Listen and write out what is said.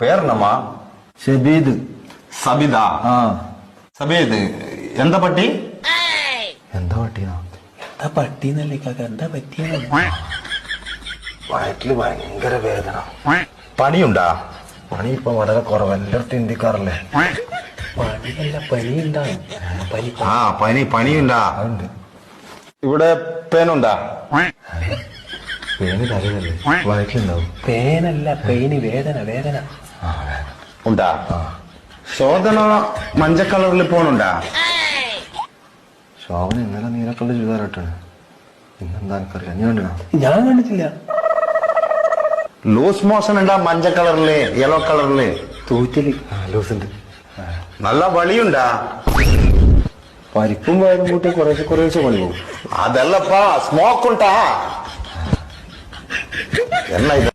പേരെന്നമ്മാ? ഷബീദ്. സബിത. സബീദ് എന്താ പട്ടി? എന്താ പട്ടിയാ? എന്താ പട്ടിന്നല്ലേ കാക്ക, എന്താ പറ്റിയ? വയറ്റില് ഭയങ്കര വേദന. പണിയുണ്ടാ? പണി ഇപ്പൊ വളരെ കുറവ്, എല്ലായിടത്തും ഇന്ത്യക്കാറല്ലേ. പണിയല്ല, പനി ഉണ്ടാവും. പനിയുണ്ടാ? അതുണ്ട്. ഇവിടെ പേനുണ്ടാ? പേന് തലയല്ലേ, വയറ്റിലുണ്ടാവും. പേനല്ല, പെയിന്, വേദന. വേദന ഉണ്ടാ? ശോധന മഞ്ഞ കളറിൽ പോണുണ്ടാ? ശോഭന ഇന്നലെ നീലക്കള്ള ചുരിദാറിട്ടാണ്. ഇന്നെന്താ എനിക്കറിയാം, ഞാൻ കണ്ടിനാ? ഞാൻ കണ്ടിട്ടില്ല. ലൂസ് മോഷൻ ഉണ്ടാ? മഞ്ഞ കളറില്, യെല്ലോ കളറില് തൂറ്റല്. ലൂസുണ്ട്. നല്ല വളിയുണ്ടാ? പരിപ്പും വയറും കൂട്ടി കുറേശ്ശെ പണി പോകും. അതല്ലപ്പാ, സ്മോക്ക് ഉണ്ടാ? എന്നാ ഇത്?